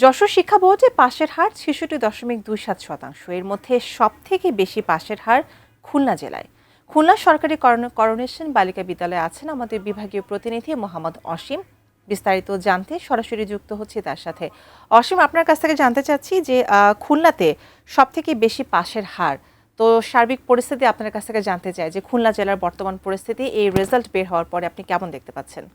যশোর শিক্ষা বোর্ডে পাশের হার ৬৬.২৭%। এর মধ্যে সবথেকে বেশি পাশের হার খুলনা জেলায়। খুলনা সরকারি করোনেশন বালিকা বিদ্যালয়ে আছেন আমাদের বিভাগীয় প্রতিনিধি মোহাম্মদ অসীম। বিস্তারিত জানতে সরাসরি যুক্ত হচ্ছে তার সাথে। অসীম, আপনার কাছ থেকে জানতে চাচ্ছি যে খুলনাতে সবথেকে বেশি পাশের হার, তো সার্বিক পরিস্থিতি আপনার কাছ থেকে জানতে চাই যে খুলনা জেলার বর্তমান পরিস্থিতি এই রেজাল্ট বের হওয়ার পরে আপনি কেমন দেখতে পাচ্ছেন?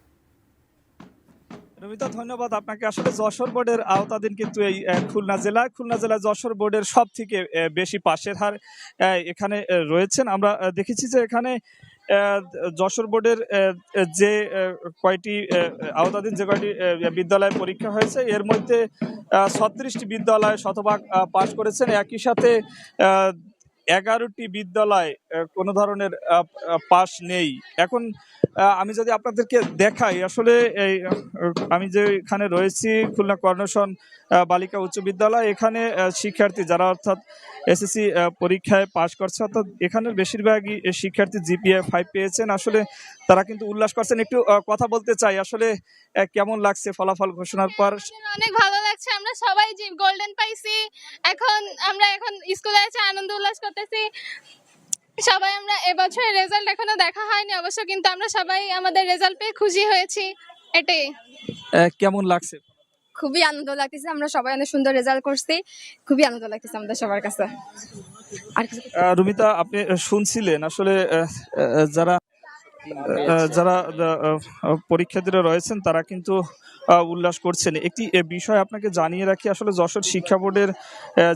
রবিতা, ধন্যবাদ আপনাকে। আসলে যশোর বোর্ডের আওতাধীন কিন্তু এই খুলনা জেলা যশোর বোর্ডের সব থেকে বেশি পাশের হার এখানে রয়েছেন। আমরা দেখেছি যে এখানে যশোর বোর্ডের যে কয়টি আওতাধীন যে কয়টি বিদ্যালয়ে পরীক্ষা হয়েছে এর মধ্যে ৩৬টি বিদ্যালয় শতভাগ পাশ করেছেন। একই সাথে 11টি বিদ্যালয় কোনো ধরনের পাস নেই। এখন আমি যদি আপনাদেরকে দেখাই, আসলে এই আমি যে এখানে রয়েছি খুলনা করোনেশন বালিকা উচ্চ বিদ্যালয়, এখানে শিক্ষার্থী যারা অর্থাৎ এসএসসি পরীক্ষায় পাশ করছে, অর্থাৎ এখানের বেশিরভাগই শিক্ষার্থী জিপিএ 5 পেয়েছেন। আসলে তারা কিন্তু উল্লাস করছেন। একটু কথা বলতে চাই, আসলে কেমন লাগছে ফলাফল ঘোষণার পর? অনেক ভালো লাগছে, আমরা সবাই যে গোল্ডেন পাইছি। আমরা এখন স্কুলে এসে আনন্দ উল্লাস করতেছি সবাই। আমরা এবছরের রেজাল্ট এখনো দেখা হয়নি অবশ্য, কিন্তু আমরা সবাই আমাদের রেজাল্ট পেয়ে খুশি হয়েছি। এটাই। কেমন লাগছে? খুবই আনন্দ লাগতেছে, আমরা সবাই অনেক সুন্দর রেজাল্ট করছি, খুবই আনন্দ লাগতেছে আমাদের সবার কাছে। আর রুমিতা, আপনি শুনছিলেন আসলে যারা যারা পরীক্ষার্থীরা রয়েছেন তারা কিন্তু উল্লাস করছেন। একটি বিষয় আপনাকে জানিয়ে রাখি, আসলে যশোর শিক্ষা বোর্ডের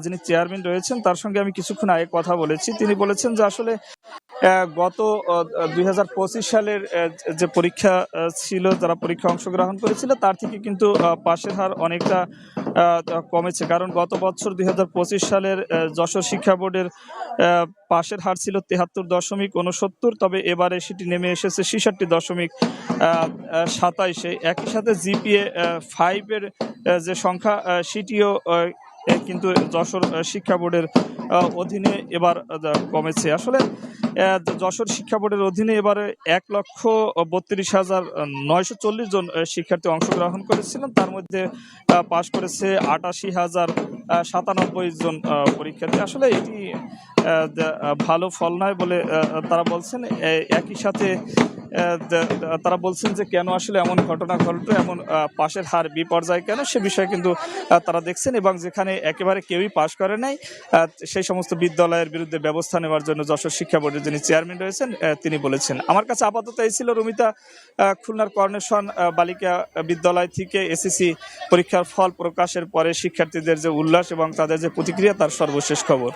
যিনি চেয়ারম্যান রয়েছেন তার সঙ্গে আমি কিছুক্ষণ আগে কথা বলেছি। তিনি বলেছেন যে আসলে গত 2025 সালের যে পরীক্ষা ছিল, যারা পরীক্ষা অংশগ্রহণ করেছিল তার থেকে কিন্তু পাশের হার অনেকটা কমেছে। কারণ গত বছর 2025 সালের যশোর শিক্ষা বোর্ডের পাশের হার ছিল 73.69, তবে এবারে সেটি নেমে এসেছে 66.27। একই সাথে জিপিএ 5 যে সংখ্যা সেটিও কিন্তু যশোর শিক্ষা বোর্ডের অধীনে এবার কমেছে। আসলে যশোর শিক্ষা বোর্ডের অধীনে এবারে 1,32,940 জন শিক্ষার্থী অংশগ্রহণ করেছিলেন। তার মধ্যে পাশ করেছে 88,097 জন পরীক্ষার্থী। আসলে এটি ভালো ফল নয় বলে তারা বলছেন। একই সাথে তারা বলছেন যে কেন আসলে এমন ঘটনা ঘটলো, এমন পাশের হার বিপর্যয় কেন, সে বিষয়ে কিন্তু তারা দেখছেন, এবং যেখানে একেবারে কেউই পাশ করে নাই সেই সমস্ত বিদ্যালয়ের বিরুদ্ধে ব্যবস্থা নেওয়ার জন্য যশোর শিক্ষা বোর্ডের যিনি চেয়ারম্যান রয়েছেন তিনি বলেছেন। আমার কাছে আপাতত এই ছিল রুমিতা, খুলনার করোনেশন বালিকা বিদ্যালয় থেকে এসএসসি পরীক্ষার ফল প্রকাশের পরে শিক্ষার্থীদের যে উল্লাস এবং তাদের যে প্রতিক্রিয়া, তার সর্বশেষ খবর।